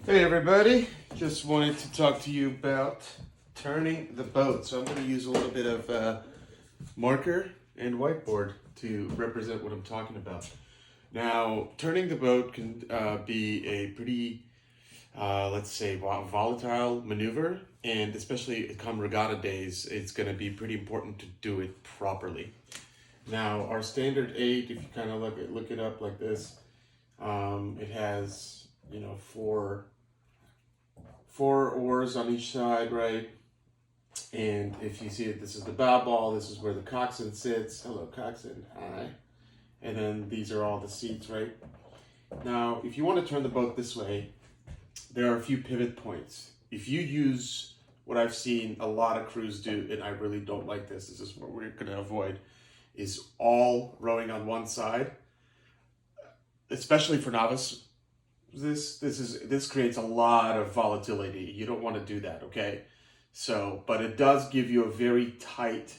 Hey everybody, just wanted to talk to you about turning the boat. So I'm going to use a little bit of marker and whiteboard to represent what I'm talking about. Now, turning the boat can be a pretty, let's say, volatile maneuver, and especially come regatta days, it's going to be pretty important to do it properly. Now, our standard 8, if you kind of look it up like this, it has, four oars on each side, right? And if you see it, this is the bow ball, this is where the coxswain sits. Hello, coxswain, hi. And then these are all the seats, right? Now, if you want to turn the boat this way, there are a few pivot points. If you use what I've seen a lot of crews do, and I really don't like this is what we're going to avoid, is all rowing on one side, especially for novice. This creates a lot of volatility. You don't want to do that, okay? So, but it does give you a very tight,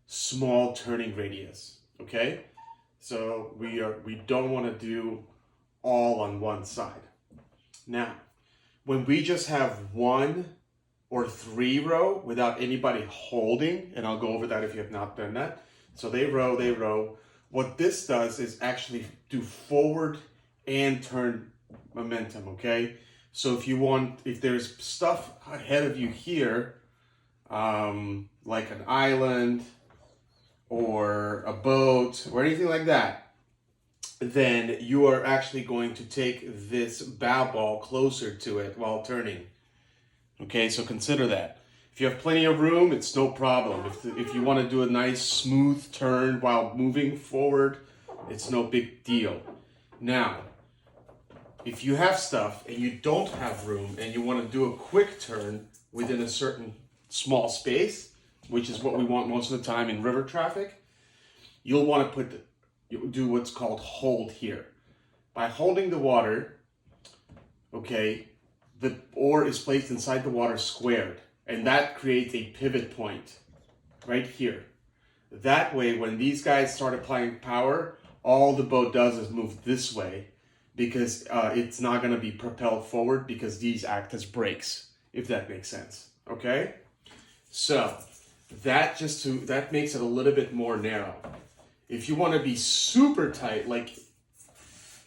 small turning radius, okay? So we don't want to do all on one side. Now, when we just have 1 or 3 row without anybody holding, and I'll go over that if you have not done that. So they row. What this does is actually do forward and turn momentum, okay? So if there's stuff ahead of you here, like an island or a boat or anything like that, then you are actually going to take this bow ball closer to it while turning. Okay, so consider that. If you have plenty of room, it's no problem. If you want to do a nice smooth turn while moving forward, it's no big deal. Now, if you have stuff and you don't have room and you want to do a quick turn within a certain small space, which is what we want most of the time in river traffic, you'll want to do what's called hold here. By holding the water, okay, the oar is placed inside the water squared, and that creates a pivot point right here. That way, when these guys start applying power, all the boat does is move this way, because it's not going to be propelled forward because these act as brakes, if that makes sense, okay? So that makes it a little bit more narrow. If you want to be super tight,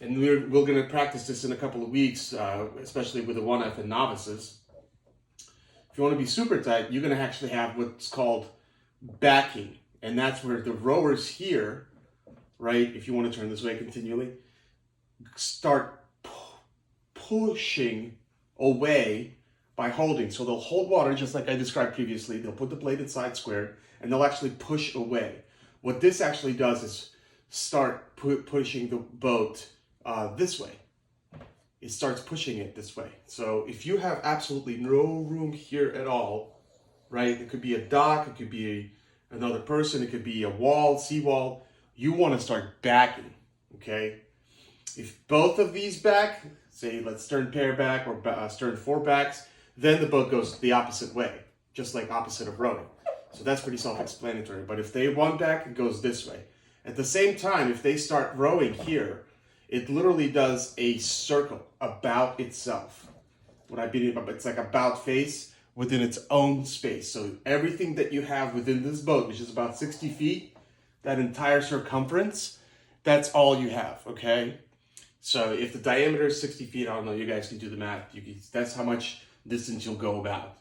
and we're going to practice this in a couple of weeks, especially with the 1F and novices. If you want to be super tight, you're going to actually have what's called backing, and that's where the rowers here, right, if you want to turn this way continually, start pushing away by holding. So they'll hold water just like I described previously. They'll put the blade inside square and they'll actually push away. What this actually does is start pushing the boat this way. It starts pushing it this way. So if you have absolutely no room here at all, right? It could be a dock, it could be another person, it could be a wall, seawall. You want to start backing, okay? If both of these back, say let's stern pair back or stern 4 backs, then the boat goes the opposite way, just like opposite of rowing. So that's pretty self-explanatory. But if they want back, it goes this way. At the same time, if they start rowing here, it literally does a circle about itself. It's like about face within its own space. So everything that you have within this boat, which is about 60 feet, that entire circumference, that's all you have, okay? So if the diameter is 60 feet, I don't know, you guys can do the math. That's how much distance you'll go about.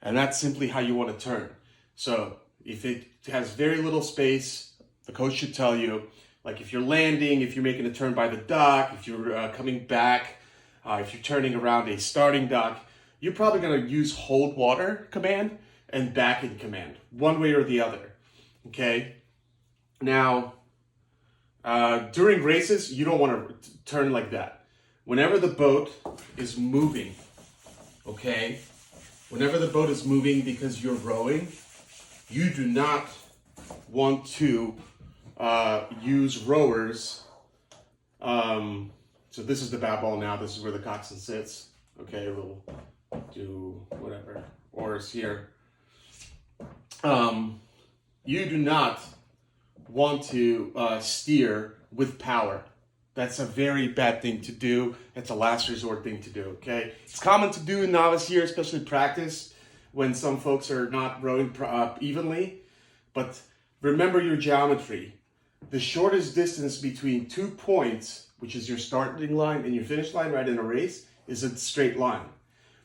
And that's simply how you want to turn. So if it has very little space, the coach should tell you, like if you're landing, if you're making a turn by the dock, if you're coming back, if you're turning around a starting dock, you're probably going to use hold water command and backing command, one way or the other, okay? Now, during races, you don't want to turn like that. Whenever the boat is moving, okay? Whenever the boat is moving because you're rowing, you do not want to use rowers. So this is the bow ball now. This is where the coxswain sits. Okay, we'll do whatever. Oars here. You do not want to steer with power. That's a very bad thing to do. It's a last resort thing to do, okay? It's common to do in novice year, especially practice, when some folks are not rowing evenly. But remember your geometry. The shortest distance between 2 points, which is your starting line and your finish line, right, in a race, is a straight line.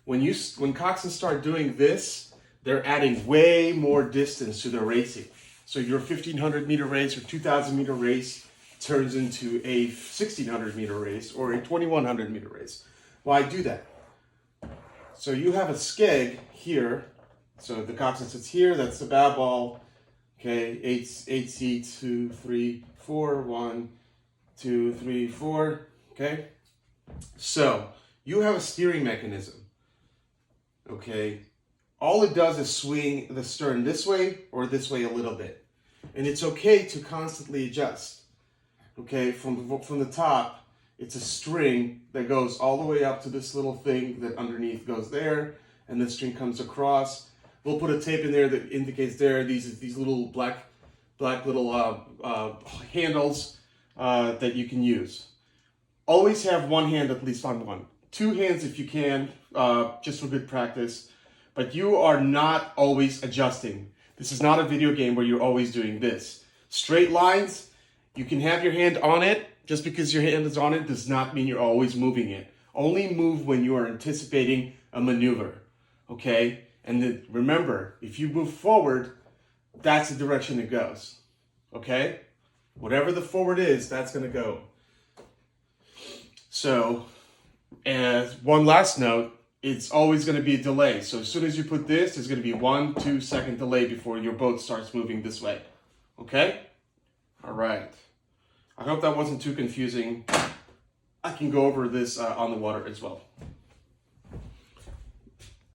When coxswains start doing this, they're adding way more distance to their racing. So your 1,500 meter race or 2,000 meter race turns into a 1,600 meter race or a 2,100 meter race. Why do that? So you have a skeg here. So the coxswain sits here. That's the bow ball. Okay, 8C, 2, 3, 4, 1, 2, 3, 4. Okay, so you have a steering mechanism. Okay, all it does is swing the stern this way or this way a little bit, and it's okay to constantly adjust. Okay, from the top, it's a string that goes all the way up to this little thing that underneath goes there, and this string comes across. We'll put a tape in there that indicates there these little black little handles that you can use. Always have one hand at least on one. 2 hands if you can, just for good practice. But you are not always adjusting. This is not a video game where you're always doing this. Straight lines, you can have your hand on it. Just because your hand is on it does not mean you're always moving it. Only move when you are anticipating a maneuver, okay? And then remember, if you move forward, that's the direction it goes, okay? Whatever the forward is, that's gonna go. So, as one last note, it's always gonna be a delay. So as soon as you put this, there's gonna be 1-2 second delay before your boat starts moving this way, okay? All right. I hope that wasn't too confusing. I can go over this on the water as well.